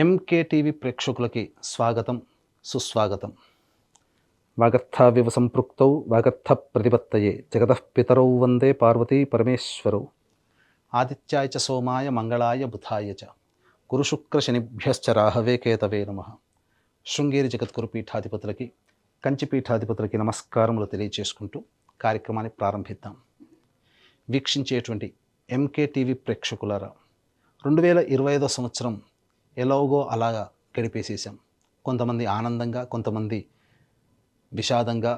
MKTV ప్రేక్షకులకి స్వాగతం, సుస్వాగతం. వాగర్థావివ సంపృక్తౌ వాగర్థ ప్రతిపత్తయే జగతః పితరౌ వందే పార్వతీ పరమేశ్వరౌ. ఆదిత్యాయ చ సోమాయ మంగళాయ బుధాయ చ గురుశుక్ర శనిభ్యశ్చ రాహవే కేతవే నమః. శృంగేరి జగద్గురు పీఠాధిపతులకి, కంచి పీఠాధిపతులకి నమస్కారములు తెలియజేసుకుంటూ కార్యక్రమాన్ని ప్రారంభిద్దాం. వీక్షించేటువంటి ఎంకేటీవీ ప్రేక్షకులారా, 2025 సంవత్సరం ఎలాగో అలాగా గడిపేసేసాం. కొంతమంది ఆనందంగా, కొంతమంది విషాదంగా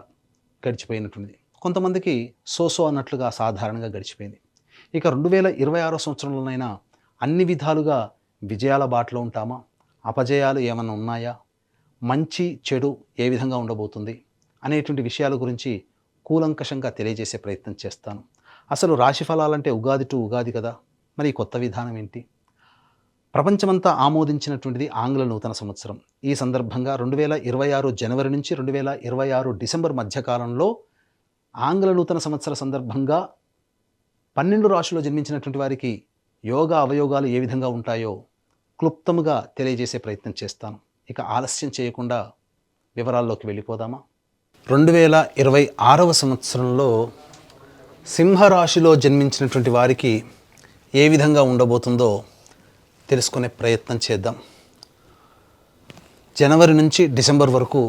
గడిచిపోయినటువంటిది, కొంతమందికి సోసో అన్నట్లుగా సాధారణంగా గడిచిపోయింది. ఇక 2026 సంవత్సరంలోనైనా అన్ని విధాలుగా విజయాల బాటలో ఉంటామా, అపజయాలు ఏమన్నా ఉన్నాయా, మంచి చెడు ఏ విధంగా ఉండబోతుంది అనేటువంటి విషయాల గురించి కూలంకషంగా తెలియజేసే ప్రయత్నం చేస్తాను. అసలు రాశి ఫలాలంటే ఉగాది టు ఉగాది కదా, మరి ఈ కొత్త విధానం ఏంటి? ప్రపంచమంతా ఆమోదించినటువంటిది ఆంగ్ల నూతన సంవత్సరం. ఈ సందర్భంగా 2026 జనవరి నుంచి 2026 డిసెంబర్ మధ్యకాలంలో ఆంగ్ల నూతన సంవత్సర సందర్భంగా 12 రాశుల్లో జన్మించినటువంటి వారికి యోగ అవయోగాలు ఏ విధంగా ఉంటాయో క్లుప్తముగా తెలియజేసే ప్రయత్నం చేస్తాను. ఇక ఆలస్యం చేయకుండా వివరాల్లోకి వెళ్ళిపోదామా? 2026 సంవత్సరంలో సింహరాశిలో జన్మించినటువంటి వారికి ఏ విధంగా ఉండబోతుందో తెలుసుకునే ప్రయత్నం చేద్దాం. జనవరి నుంచి డిసెంబర్ వరకు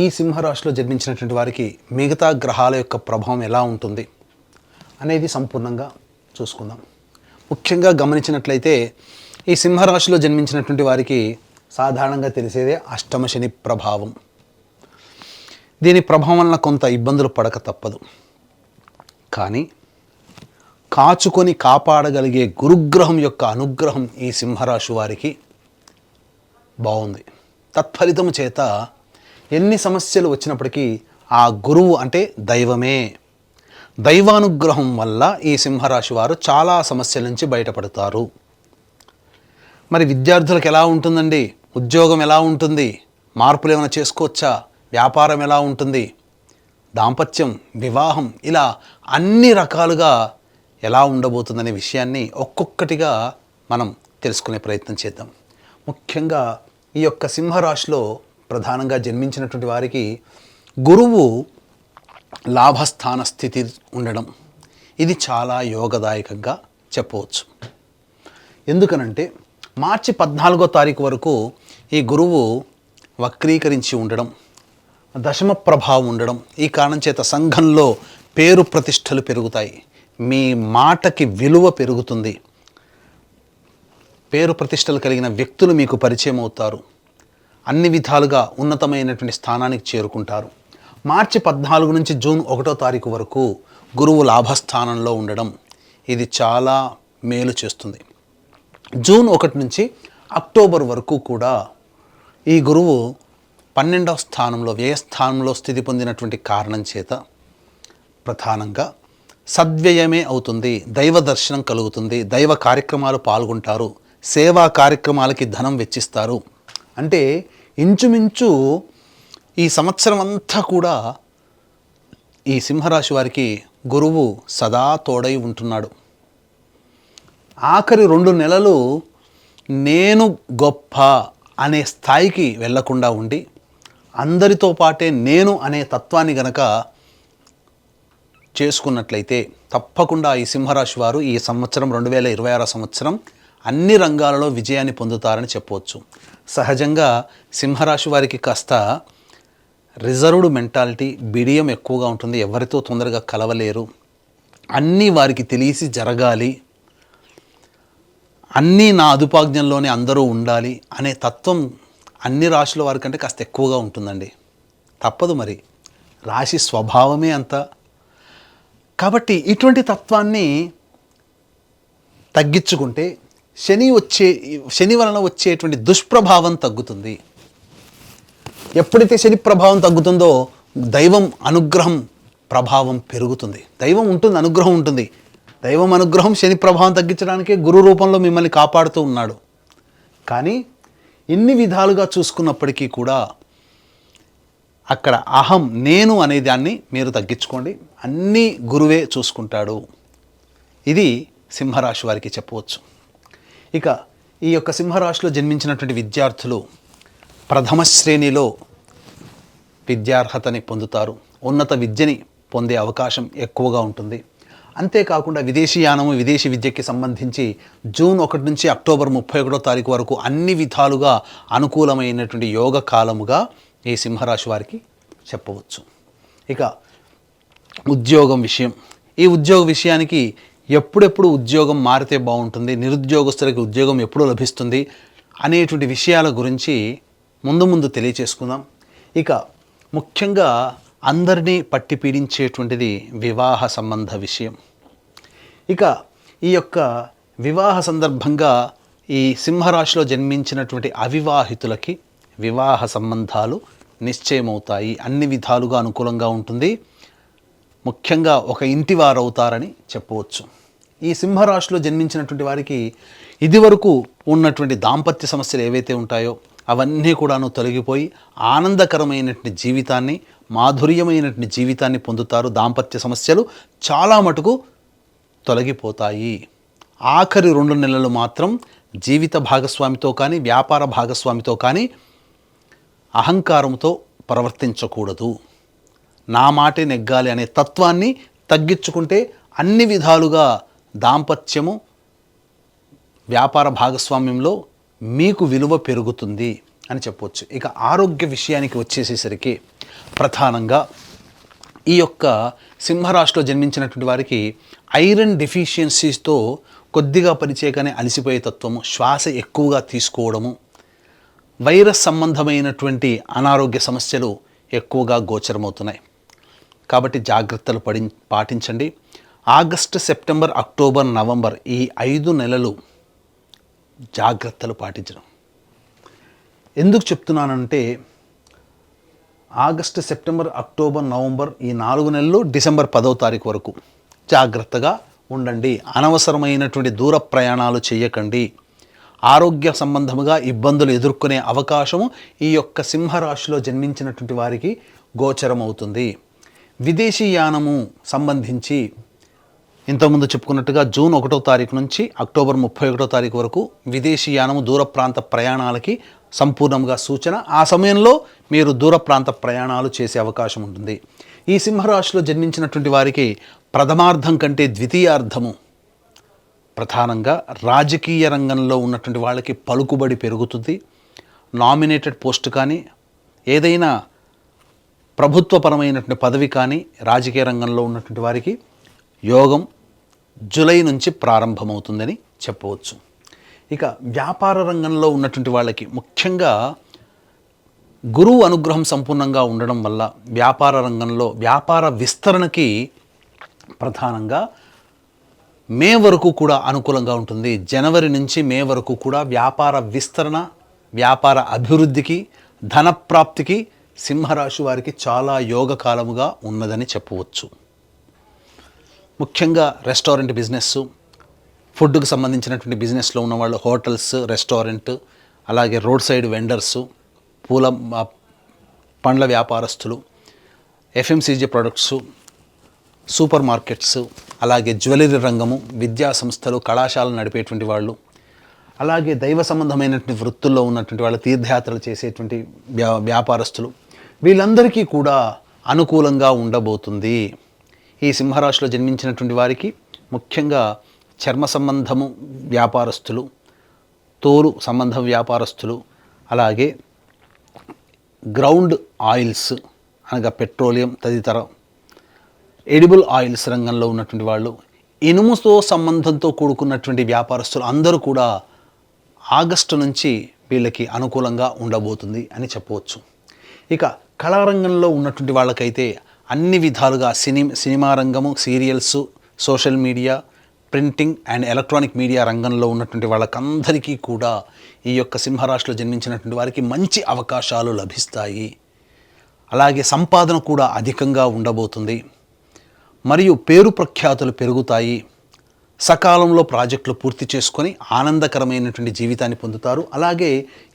ఈ సింహరాశిలో జన్మించినటువంటి వారికి మిగతా గ్రహాల యొక్క ప్రభావం ఎలా ఉంటుంది అనేది సంపూర్ణంగా చూసుకుందాం. ముఖ్యంగా గమనించినట్లయితే ఈ సింహరాశిలో జన్మించినటువంటి వారికి సాధారణంగా తెలిసేదే అష్టమ శని ప్రభావం. దీని ప్రభావం వలన కొంత ఇబ్బందులు పడక తప్పదు. కానీ కాచుకొని కాపాడగలిగే గురుగ్రహం యొక్క అనుగ్రహం ఈ సింహరాశి వారికి బాగుంది. తత్ఫలితము చేత ఎన్ని సమస్యలు వచ్చినప్పటికీ ఆ గురువు అంటే దైవమే, దైవానుగ్రహం వల్ల ఈ సింహరాశి వారు చాలా సమస్యల నుంచి బయటపడతారు. మరి విద్యార్థులకు ఎలా ఉంటుందండి? ఉద్యోగం ఎలా ఉంటుంది? మార్పులు ఏమైనా చేసుకోవచ్చా? వ్యాపారం ఎలా ఉంటుంది? దాంపత్యం, వివాహం, ఇలా అన్ని రకాలుగా ఎలా ఉండబోతుందనే విషయాన్ని ఒక్కొక్కటిగా మనం తెలుసుకునే ప్రయత్నం చేద్దాం. ముఖ్యంగా ఈ యొక్క సింహరాశిలో ప్రధానంగా జన్మించినటువంటి వారికి గురువు లాభస్థాన స్థితి ఉండడం, ఇది చాలా యోగదాయకంగా చెప్పవచ్చు. ఎందుకనంటే మార్చి 14వ తారీఖు వరకు ఈ గురువు వక్రీకరించి ఉండడం, దశమ ప్రభావం ఉండడం, ఈ కారణం చేత సంఘంలో పేరు ప్రతిష్టలు పెరుగుతాయి, మీ మాటకి విలువ పెరుగుతుంది, పేరు ప్రతిష్టలు కలిగిన వ్యక్తులు మీకు పరిచయం అవుతారు, అన్ని విధాలుగా ఉన్నతమైనటువంటి స్థానానికి చేరుకుంటారు. మార్చి 14 నుంచి జూన్ 1వ తారీఖు వరకు గురువు లాభస్థానంలో ఉండడం ఇది చాలా మేలు చేస్తుంది. జూన్ 1 నుంచి అక్టోబర్ వరకు కూడా ఈ గురువు 12వ స్థానంలో, వ్యయస్థానంలో స్థితి పొందినటువంటి కారణం చేత ప్రధానంగా సద్వ్యయమే అవుతుంది, దైవ దర్శనం కలుగుతుంది, దైవ కార్యక్రమాలు పాల్గొంటారు, సేవా కార్యక్రమాలకి ధనం వెచ్చిస్తారు. అంటే ఇంచుమించు ఈ సంవత్సరం అంతా కూడా ఈ సింహరాశి వారికి గురువు సదా తోడై ఉంటున్నాడు. ఆఖరి 2 నెలలు నేను గొప్ప అనే స్థాయికి వెళ్లకుండా ఉండి అందరితో పాటే నేను అనే తత్వాన్ని గనక చేసుకున్నట్లయితే తప్పకుండా ఈ సింహరాశి వారు ఈ సంవత్సరం 2026 సంవత్సరం అన్ని రంగాలలో విజయాన్ని పొందుతారని చెప్పవచ్చు. సహజంగా సింహరాశి వారికి కాస్త రిజర్వ్డ్ మెంటాలిటీ, బిడియం ఎక్కువగా ఉంటుంది. ఎవరితో తొందరగా కలవలేరు, అన్నీ వారికి తెలిసి జరగాలి, అన్నీ నా అదుపాజ్ఞంలోనే అందరూ ఉండాలి అనే తత్వం అన్ని రాశుల వారికంటే కాస్త ఎక్కువగా ఉంటుందండి. తప్పదు, మరి రాశి స్వభావమే అంత. కాబట్టి ఇటువంటి తత్వాన్ని తగ్గించుకుంటే శని వలన వచ్చేటువంటి దుష్ప్రభావం తగ్గుతుంది. ఎప్పుడైతే శని ప్రభావం తగ్గుతుందో దైవం అనుగ్రహం ప్రభావం పెరుగుతుంది. దైవం ఉంటుంది, అనుగ్రహం ఉంటుంది. దైవం అనుగ్రహం శని ప్రభావం తగ్గించడానికే గురు రూపంలో మిమ్మల్ని కాపాడుతూ ఉన్నాడు. కానీ ఇన్ని విధాలుగా చూసుకున్నప్పటికీ కూడా అక్కడ అహం, నేను అనే దాన్ని మీరు తగ్గించుకోండి, అన్నీ గురువే చూసుకుంటాడు. ఇది సింహరాశి వారికి చెప్పవచ్చు. ఇక ఈ యొక్క సింహరాశిలో జన్మించినటువంటి విద్యార్థులు ప్రథమ శ్రేణిలో విద్యార్హతని పొందుతారు. ఉన్నత విద్యని పొందే అవకాశం ఎక్కువగా ఉంటుంది. అంతేకాకుండా విదేశీయానము, విదేశీ విద్యకి సంబంధించి జూన్ 1 నుంచి అక్టోబర్ 31వ తారీఖు వరకు అన్ని విధాలుగా అనుకూలమైనటువంటి యోగ కాలముగా ఈ సింహరాశి వారికి చెప్పవచ్చు. ఇక ఉద్యోగం విషయం, ఈ ఉద్యోగ విషయానికి ఎప్పుడెప్పుడు ఉద్యోగం మారితే బాగుంటుంది, నిరుద్యోగస్తులకి ఉద్యోగం ఎప్పుడు లభిస్తుంది అనేటువంటి విషయాల గురించి ముందు తెలియచేసుకుందాం. ఇక ముఖ్యంగా అందరినీ పట్టి పీడించేటువంటిది వివాహ సంబంధ విషయం. ఇక ఈ యొక్క వివాహ సందర్భంగా ఈ సింహరాశిలో జన్మించినటువంటి అవివాహితులకి వివాహ సంబంధాలు నిశ్చయమవుతాయి. అన్ని విధాలుగా అనుకూలంగా ఉంటుంది. ముఖ్యంగా ఒక ఇంటి వారవుతారని చెప్పవచ్చు. ఈ సింహరాశిలో జన్మించినటువంటి వారికి ఇదివరకు ఉన్నటువంటి దాంపత్య సమస్యలు ఏవైతే ఉంటాయో అవన్నీ కూడాను తొలగిపోయి ఆనందకరమైనటువంటి జీవితాన్ని, మాధుర్యమైనటువంటి జీవితాన్ని పొందుతారు. దాంపత్య సమస్యలు చాలా మటుకు తొలగిపోతాయి. ఆఖరి 2 నెలలు మాత్రం జీవిత భాగస్వామితో కానీ, వ్యాపార భాగస్వామితో కానీ అహంకారంతో ప్రవర్తించకూడదు. నా మాటే నెగ్గాలి అనే తత్వాన్ని తగ్గించుకుంటే అన్ని విధాలుగా దాంపత్యము, వ్యాపార భాగస్వామ్యంలో మీకు విలువ పెరుగుతుంది అని చెప్పవచ్చు. ఇక ఆరోగ్య విషయానికి వచ్చేసేసరికి ప్రధానంగా ఈ యొక్క సింహరాశిలో జన్మించినటువంటి వారికి ఐరన్ డెఫిషియన్సీస్తో కొద్దిగా పరిచయగానే అలసిపోయే తత్వము, శ్వాస ఎక్కువగా తీసుకోవడము, వైరస్ సంబంధమైనటువంటి అనారోగ్య సమస్యలు ఎక్కువగా గోచరమవుతున్నాయి. కాబట్టి జాగ్రత్తలు పాటించండి. ఆగస్టు, సెప్టెంబర్, అక్టోబర్, నవంబర్ ఈ 5 నెలలు జాగ్రత్తలు పాటించడం. ఎందుకు చెప్తున్నానంటే ఆగస్టు, సెప్టెంబర్, అక్టోబర్, నవంబర్ ఈ 4 నెలలు, డిసెంబర్ 10వ తారీఖు వరకు జాగ్రత్తగా ఉండండి. అనవసరమైనటువంటి దూర ప్రయాణాలు చేయకండి. ఆరోగ్య సంబంధముగా ఇబ్బందులు ఎదుర్కొనే అవకాశము ఈ యొక్క సింహరాశిలో జన్మించినటువంటి వారికి గోచరమవుతుంది. విదేశీయానము సంబంధించి ఇంతకుముందు చెప్పుకున్నట్టుగా జూన్ 1వ తారీఖు నుంచి అక్టోబర్ 31వ తారీఖు వరకు విదేశీయానము, దూర ప్రాంత ప్రయాణాలకి సంపూర్ణంగా సూచన. ఆ సమయంలో మీరు దూర ప్రాంత ప్రయాణాలు చేసే అవకాశం ఉంటుంది. ఈ సింహరాశిలో జన్మించినటువంటి వారికి ప్రథమార్థం కంటే ద్వితీయార్థము ప్రధానంగా రాజకీయ రంగంలో ఉన్నటువంటి వాళ్ళకి పలుకుబడి పెరుగుతుంది. నామినేటెడ్ పోస్ట్ కానీ, ఏదైనా ప్రభుత్వపరమైనటువంటి పదవి కానీ రాజకీయ రంగంలో ఉన్నటువంటి వారికి యోగం జూలై నుంచి ప్రారంభమవుతుందని చెప్పవచ్చు. ఇక వ్యాపార రంగంలో ఉన్నటువంటి వాళ్ళకి ముఖ్యంగా గురువు అనుగ్రహం సంపూర్ణంగా ఉండడం వల్ల వ్యాపార రంగంలో వ్యాపార విస్తరణకి ప్రధానంగా మే వరకు కూడా అనుకూలంగా ఉంటుంది. జనవరి నుంచి మే వరకు కూడా వ్యాపార విస్తరణ, వ్యాపార అభివృద్ధికి, ధనప్రాప్తికి సింహరాశి వారికి చాలా యోగకాలముగా ఉన్నదని చెప్పవచ్చు. ముఖ్యంగా రెస్టారెంట్ బిజినెస్, ఫుడ్కి సంబంధించినటువంటి బిజినెస్లో ఉన్నవాళ్ళు, హోటల్స్, రెస్టారెంట్, అలాగే రోడ్ సైడ్ వెండర్సు, పండ్ల వ్యాపారస్తులు, ఎఫ్ఎంసీజీ ప్రొడక్ట్సు, సూపర్ మార్కెట్స్, అలాగే జ్యువెలరీ రంగము, విద్యా సంస్థలు, కళాశాలలు నడిపేటువంటి వాళ్ళు, అలాగే దైవ సంబంధమైనటువంటి వృత్తుల్లో ఉన్నటువంటి వాళ్ళు, తీర్థయాత్రలు చేసేటువంటి వ్యాపారస్తులు, వీళ్ళందరికీ కూడా అనుకూలంగా ఉండబోతుంది. ఈ సింహరాశిలో జన్మించినటువంటి వారికి ముఖ్యంగా చర్మ సంబంధము వ్యాపారస్తులు, తోలు సంబంధ వ్యాపారస్తులు, అలాగే గ్రౌండ్ ఆయిల్స్ అనగా పెట్రోలియం తదితర ఎడిబుల్ ఆయిల్స్ రంగంలో ఉన్నటువంటి వాళ్ళు, ఇనుముతో సంబంధంతో కూడుకున్నటువంటి వ్యాపారస్తులు అందరూ కూడా ఆగస్టు నుంచి వీళ్ళకి అనుకూలంగా ఉండబోతుంది అని చెప్పవచ్చు. ఇక కళారంగంలో ఉన్నటువంటి వాళ్ళకైతే అన్ని విధాలుగా సినిమా రంగము, serials, social media, printing and electronic media రంగంలో ఉన్నటువంటి వాళ్ళకందరికీ కూడా ఈ యొక్క సింహరాశిలో జన్మించినటువంటి వారికి మంచి అవకాశాలు లభిస్తాయి. అలాగే సంపాదన కూడా అధికంగా ఉండబోతుంది. మరియు పేరు ప్రఖ్యాతులు పెరుగుతాయి. సకాలంలో ప్రాజెక్టులు పూర్తి చేసుకొని ఆనందకరమైనటువంటి జీవితాన్ని పొందుతారు. అలాగే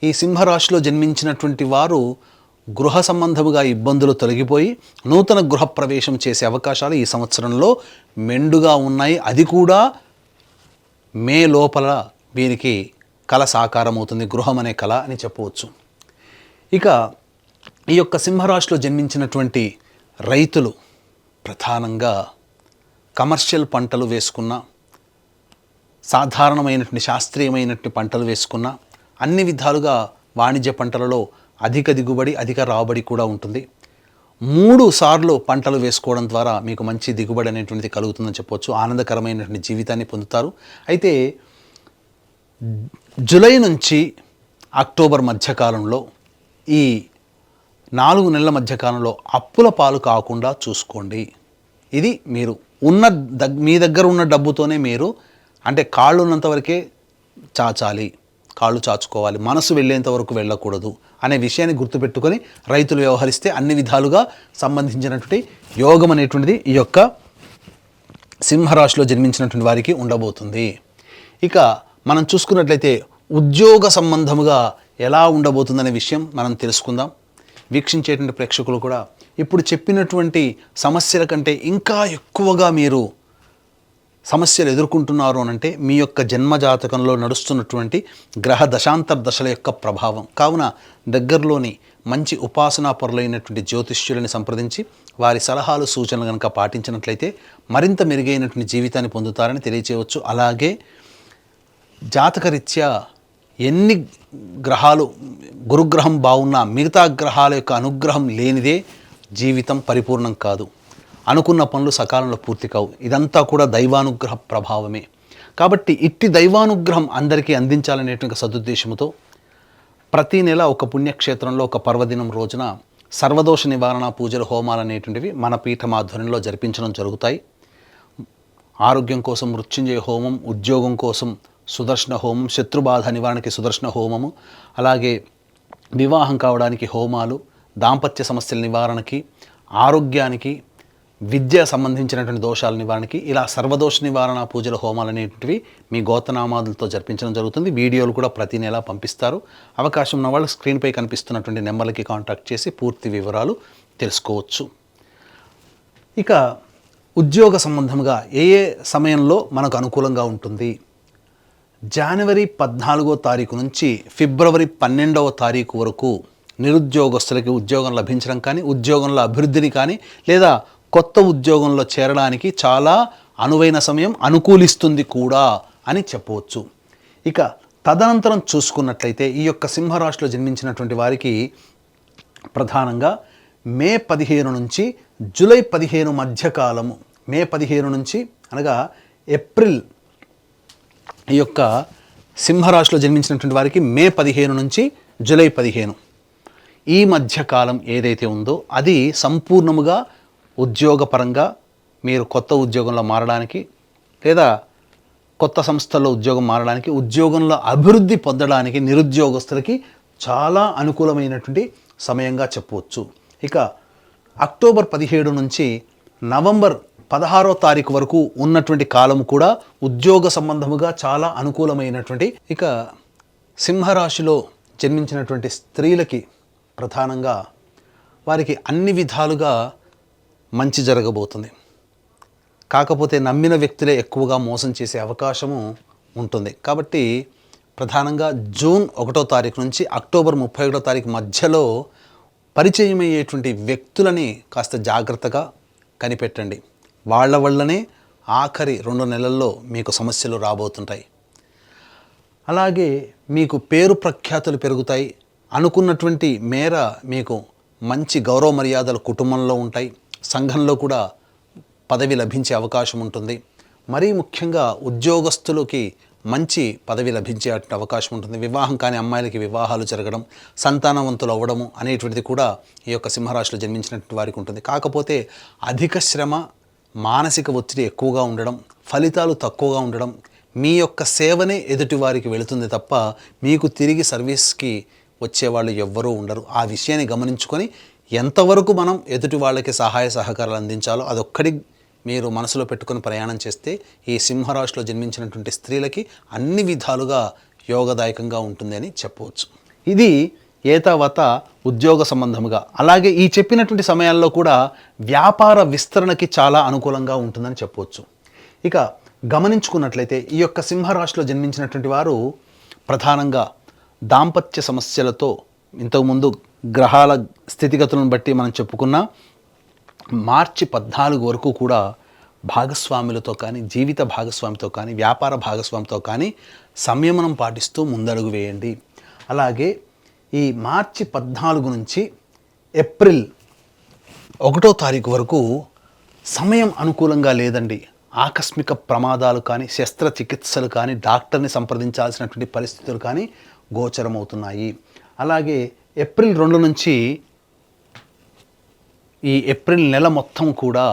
ఈ సింహరాశిలో జన్మించినటువంటి వారు గృహ సంబంధముగా ఇబ్బందులు తొలగిపోయి నూతన గృహ ప్రవేశం చేసే అవకాశాలు ఈ సంవత్సరంలో మెండుగా ఉన్నాయి. అది కూడా మే లోపల వీరికి కళ సాకారం అవుతుంది, గృహం అనే కళ అని చెప్పవచ్చు. ఇక ఈ యొక్క సింహరాశిలో జన్మించినటువంటి రైతులు ప్రధానంగా కమర్షియల్ పంటలు వేసుకున్న, సాధారణమైనటువంటి శాస్త్రీయమైనటువంటి పంటలు వేసుకున్న, అన్ని విధాలుగా వాణిజ్య పంటలలో అధిక దిగుబడి, అధిక రాబడి కూడా ఉంటుంది. 3 సార్లు పంటలు వేసుకోవడం ద్వారా మీకు మంచి దిగుబడి అనేటువంటిది కలుగుతుందని చెప్పవచ్చు. ఆనందకరమైనటువంటి జీవితాన్ని పొందుతారు. అయితే జూలై నుంచి అక్టోబర్ మధ్యకాలంలో, ఈ 4 నెలల మధ్యకాలంలో అప్పుల పాలు కాకుండా చూసుకోండి. ఇది మీరు మీ దగ్గర ఉన్న డబ్బుతోనే మీరు, అంటే కాళ్ళు ఉన్నంత వరకే చాచాలి, కాళ్ళు చాచుకోవాలి, మనసు వెళ్ళేంత వరకు వెళ్ళకూడదు అనే విషయాన్ని గుర్తుపెట్టుకొని రైతులు వ్యవహరిస్తే అన్ని విధాలుగా సంబంధించినటువంటి యోగం అనేటువంటిది ఈ యొక్క సింహరాశిలో జన్మించినటువంటి వారికి ఉండబోతుంది. ఇక మనం చూసుకున్నట్లయితే ఉద్యోగ సంబంధముగా ఎలా ఉండబోతుందనే విషయం మనం తెలుసుకుందాం. వీక్షించేటువంటి ప్రేక్షకులు కూడా ఇప్పుడు చెప్పినటువంటి సమస్యల కంటే ఇంకా ఎక్కువగా మీరు సమస్యలు ఎదుర్కొంటున్నారు అనంటే మీ యొక్క జన్మజాతకంలో నడుస్తున్నటువంటి గ్రహ దశాంతర దశల యొక్క ప్రభావం. కావున దగ్గరలోని మంచి ఉపాసనా పరులైనటువంటి జ్యోతిష్యులని సంప్రదించి వారి సలహాలు సూచనలు కనుక పాటించినట్లయితే మరింత మెరుగైనటువంటి జీవితాన్ని పొందుతారని తెలియచేయవచ్చు. అలాగే జాతకరీత్యా ఎన్ని గ్రహాలు, గురుగ్రహం బాగున్నా మిగతా గ్రహాల యొక్క అనుగ్రహం లేనిదే జీవితం పరిపూర్ణం కాదు. అనుకున్న పనులు సకాలంలో పూర్తి కావు. ఇదంతా కూడా దైవానుగ్రహ ప్రభావమే. కాబట్టి ఇట్టి దైవానుగ్రహం అందరికీ అందించాలనేటువంటి సదుద్దేశంతో ప్రతి నెల ఒక పుణ్యక్షేత్రంలో ఒక పర్వదినం రోజున సర్వదోష నివారణ పూజలు, హోమాలు అనేటువంటివి మన పీఠమాధ్వర్యంలో జరిపించడం జరుగుతాయి. ఆరోగ్యం కోసం మృత్యుంజయ హోమం, ఉద్యోగం కోసం సుదర్శన హోమం, శత్రుబాధ నివారణకి సుదర్శన హోమము, అలాగే వివాహం కావడానికి హోమాలు, దాంపత్య సమస్యల నివారణకి, ఆరోగ్యానికి, విద్య సంబంధించినటువంటి దోషాల నివారణకి, ఇలా సర్వదోష నివారణ పూజల హోమాలు అనేటివి మీ గోత్రనామాదులతో జరిపించడం జరుగుతుంది. వీడియోలు కూడా ప్రతి నెల పంపిస్తారు. అవకాశం ఉన్న వాళ్ళు స్క్రీన్పై కనిపిస్తున్నటువంటి నెంబర్లకి కాంటాక్ట్ చేసి పూర్తి వివరాలు తెలుసుకోవచ్చు. ఇక ఉద్యోగ సంబంధంగా ఏ సమయంలో మనకు అనుకూలంగా ఉంటుంది? జనవరి 14వ తారీఖు నుంచి ఫిబ్రవరి 12వ తారీఖు వరకు నిరుద్యోగస్తులకి ఉద్యోగం లభించడం కానీ, ఉద్యోగంలో అభివృద్ధిని కానీ, లేదా కొత్త ఉద్యోగంలో చేరడానికి చాలా అనువైన సమయం, అనుకూలిస్తుంది కూడా అని చెప్పవచ్చు. ఇక తదనంతరం చూసుకున్నట్లయితే ఈ యొక్క సింహరాశిలో జన్మించినటువంటి వారికి ప్రధానంగా మే 15 నుంచి జూలై 15 మధ్యకాలము, మే 15 నుంచి అనగా ఏప్రిల్, ఈ యొక్క సింహరాశిలో జన్మించినటువంటి వారికి మే 15 నుంచి జూలై 15 ఈ మధ్యకాలం ఏదైతే ఉందో అది సంపూర్ణముగా ఉద్యోగపరంగా మీరు కొత్త ఉద్యోగంలో మారడానికి, లేదా కొత్త సంస్థల్లో ఉద్యోగం మారడానికి, ఉద్యోగంలో అభివృద్ధి పొందడానికి నిరుద్యోగస్తులకి చాలా అనుకూలమైనటువంటి సమయంగా చెప్పవచ్చు. ఇక అక్టోబర్ 17 నుంచి నవంబర్ 16వ తారీఖు వరకు ఉన్నటువంటి కాలం కూడా ఉద్యోగ సంబంధముగా చాలా అనుకూలమైనటువంటి. ఇక సింహరాశిలో జన్మించినటువంటి స్త్రీలకి ప్రధానంగా వారికి అన్ని విధాలుగా మంచి జరగబోతుంది. కాకపోతే నమ్మిన వ్యక్తులే ఎక్కువగా మోసం చేసే అవకాశము ఉంటుంది. కాబట్టి ప్రధానంగా జూన్ 1వ తారీఖు నుంచి అక్టోబర్ 31వ తారీఖు మధ్యలో పరిచయం అయ్యేటువంటి వ్యక్తులని కాస్త జాగ్రత్తగా కనిపెట్టండి. వాళ్ళ వల్లనే ఆఖరి 2 నెలల్లో మీకు సమస్యలు రాబోతుంటాయి. అలాగే మీకు పేరు ప్రఖ్యాతులు పెరుగుతాయి. అనుకున్నటువంటి మేర మీకు మంచి గౌరవ మర్యాదలు కుటుంబంలో ఉంటాయి. సంఘంలో కూడా పదవి లభించే అవకాశం ఉంటుంది. మరీ ముఖ్యంగా ఉద్యోగస్తులకి మంచి పదవి లభించే అవకాశం ఉంటుంది. వివాహం కాని అమ్మాయిలకి వివాహాలు జరగడం, సంతానవంతులు అవ్వడము అనేటువంటిది కూడా ఈ యొక్క సింహరాశిలో జన్మించినటువంటి వారికి ఉంటుంది. కాకపోతే అధిక శ్రమ, మానసిక ఒత్తిడి ఎక్కువగా ఉండడం, ఫలితాలు తక్కువగా ఉండడం, మీ యొక్క సేవనే ఎదుటి వారికి వెళుతుంది తప్ప మీకు తిరిగి సర్వీస్కి వచ్చేవాళ్ళు ఎవ్వరూ ఉండరు. ఆ విషయాన్ని గమనించుకొని ఎంతవరకు మనం ఎదుటి వాళ్ళకి సహాయ సహకారాలు అందించాలో అదొక్కడి మీరు మనసులో పెట్టుకొని ప్రయాణం చేస్తే ఈ సింహరాశిలో జన్మించినటువంటి స్త్రీలకి అన్ని విధాలుగా యోగదాయకంగా ఉంటుంది అని చెప్పవచ్చు. ఇది ఏతావత ఉద్యోగ సంబంధముగా. అలాగే ఈ చెప్పినటువంటి సమయాల్లో కూడా వ్యాపార విస్తరణకి చాలా అనుకూలంగా ఉంటుందని చెప్పవచ్చు. ఇక గమనించుకున్నట్లయితే ఈ యొక్క సింహరాశిలో జన్మించినటువంటి వారు ప్రధానంగా దాంపత్య సమస్యలతో ఇంతకుముందు గ్రహాల స్థితిగతులను బట్టి మనం చెప్పుకున్న మార్చి 14 వరకు కూడా భాగస్వాములతో కానీ, జీవిత భాగస్వామితో కానీ, వ్యాపార భాగస్వామితో కానీ సంయమనం పాటిస్తూ ముందడుగు వేయండి. అలాగే ఈ మార్చి 14 నుంచి ఏప్రిల్ 1వ తారీఖు వరకు సమయం అనుకూలంగా లేదండి. ఆకస్మిక ప్రమాదాలు కానీ, శస్త్రచికిత్సలు కానీ, డాక్టర్ని సంప్రదించాల్సినటువంటి పరిస్థితులు కానీ గోచరమవుతున్నాయి. అలాగే ఏప్రిల్ 2 నుంచి ఈ ఏప్రిల్ నెల మొత్తం కూడా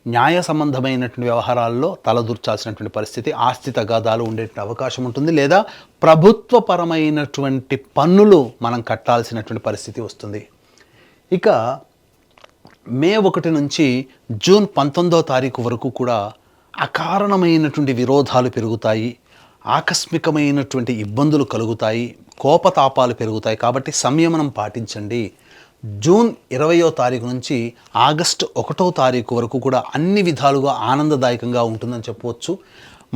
న్యాయ సంబంధమైనటువంటి వ్యవహారాల్లో తలదూర్చాల్సినటువంటి పరిస్థితి, ఆస్తి తగాదాలు ఉండేటువంటి అవకాశం ఉంటుంది. లేదా ప్రభుత్వపరమైనటువంటి పన్నులు మనం కట్టాల్సినటువంటి పరిస్థితి వస్తుంది. ఇక మే 1 నుంచి జూన్ 19వ తారీఖు వరకు కూడా అకారణమైనటువంటి విరోధాలు పెరుగుతాయి, ఆకస్మికమైనటువంటి ఇబ్బందులు కలుగుతాయి, కోపతాపాలు పెరుగుతాయి. కాబట్టి సంయమనం పాటించండి. జూన్ 20వ తారీఖు నుంచి ఆగస్టు 1వ తారీఖు వరకు కూడా అన్ని విధాలుగా ఆనందదాయకంగా ఉంటుందని చెప్పవచ్చు.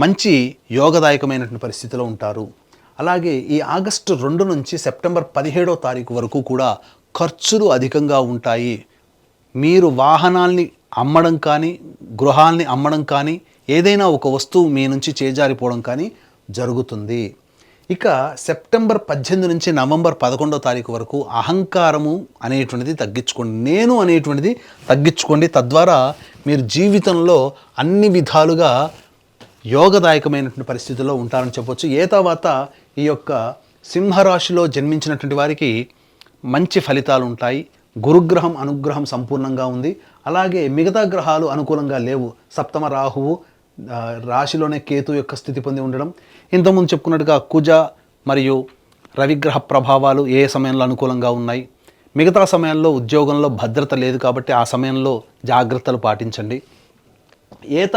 మంచి యోగదాయకమైనటువంటి పరిస్థితిలో ఉంటారు. అలాగే ఈ ఆగస్టు 2 నుంచి సెప్టెంబర్ 17వ తారీఖు వరకు కూడా ఖర్చులు అధికంగా ఉంటాయి. మీరు వాహనాల్ని అమ్మడం కానీ, గృహాల్ని అమ్మడం కానీ, ఏదైనా ఒక వస్తువు మీ నుంచి చేజారిపోవడం కానీ జరుగుతుంది. ఇక సెప్టెంబర్ 18 నుంచి నవంబర్ 11వ తారీఖు వరకు అహంకారము అనేటువంటిది తగ్గించుకోండి, నేను అనేటువంటిది తగ్గించుకోండి. తద్వారా మీరు జీవితంలో అన్ని విధాలుగా యోగదాయకమైనటువంటి పరిస్థితుల్లో ఉంటారని చెప్పవచ్చు. తర్వాత ఈ యొక్క సింహరాశిలో జన్మించినటువంటి వారికి మంచి ఫలితాలు ఉంటాయి. గురుగ్రహం అనుగ్రహం సంపూర్ణంగా ఉంది. అలాగే మిగతా గ్రహాలు అనుకూలంగా లేవు. సప్తమ రాహువు, రాశిలోనే కేతు యొక్క స్థితి పొంది ఉండడం, ఇంతకుముందు చెప్పుకున్నట్టుగా కుజ మరియు రవిగ్రహ ప్రభావాలు ఏ సమయంలో అనుకూలంగా ఉన్నాయి. మిగతా సమయాల్లో ఉద్యోగంలో భద్రత లేదు కాబట్టి ఆ సమయంలో జాగ్రత్తలు పాటించండి.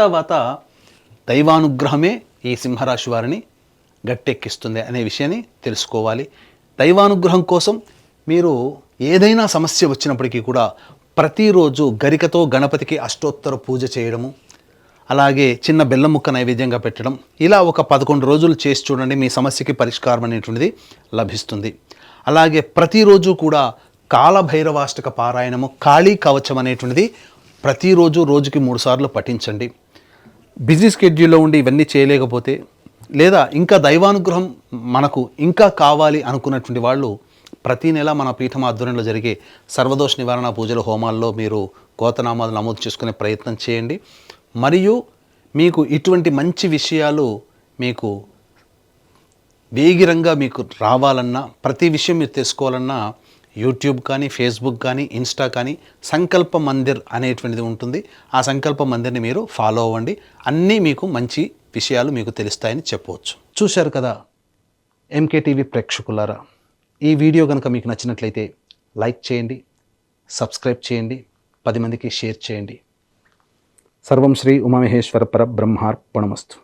తర్వాత దైవానుగ్రహమే ఈ సింహరాశి వారిని గట్టెక్కిస్తుంది అనే విషయాన్ని తెలుసుకోవాలి. దైవానుగ్రహం కోసం మీరు ఏదైనా సమస్య వచ్చినప్పటికీ కూడా ప్రతిరోజు గరికతో గణపతికి అష్టోత్తర పూజ చేయడము, అలాగే చిన్న బెల్లం ముక్క నైవేద్యంగా పెట్టడం, ఇలా ఒక 11 రోజులు చేసి చూడండి. మీ సమస్యకి పరిష్కారం అనేటువంటిది లభిస్తుంది. అలాగే ప్రతిరోజు కూడా కాలభైరవాష్టక పారాయణము, కాళీ కవచం అనేటువంటిది ప్రతిరోజు రోజుకి 3 సార్లు పఠించండి. బిజీ స్కెడ్యూల్లో ఉండి ఇవన్నీ చేయలేకపోతే, లేదా ఇంకా దైవానుగ్రహం మనకు ఇంకా కావాలి అనుకున్నటువంటి వాళ్ళు ప్రతీ నెల మన పీఠం ఆధ్వర్యంలో జరిగే సర్వదోష నివారణ పూజల హోమాల్లో మీరు గోతనామాలు నమోదు చేసుకునే ప్రయత్నం చేయండి. మరియు మీకు ఇటువంటి మంచి విషయాలు మీకు వేగిరంగా మీకు రావాలన్నా, ప్రతి విషయం మీరు తెలుసుకోవాలన్నా యూట్యూబ్ కానీ, ఫేస్బుక్ కానీ, ఇన్స్టా కానీ సంకల్ప మందిర్ అనేటువంటిది ఉంటుంది. ఆ సంకల్ప మందిర్ని మీరు ఫాలో అవ్వండి. అన్నీ మీకు మంచి విషయాలు మీకు తెలుస్తాయని చెప్పవచ్చు. చూశారు కదా ఎంకేటీవీ ప్రేక్షకులారా, ఈ వీడియో కనుక మీకు నచ్చినట్లయితే లైక్ చేయండి, సబ్స్క్రైబ్ చేయండి, 10 మందికి షేర్ చేయండి. సర్వం శ్రీ ఉమామహేశ్వర పరబ్రహ్మార్పణమస్తు.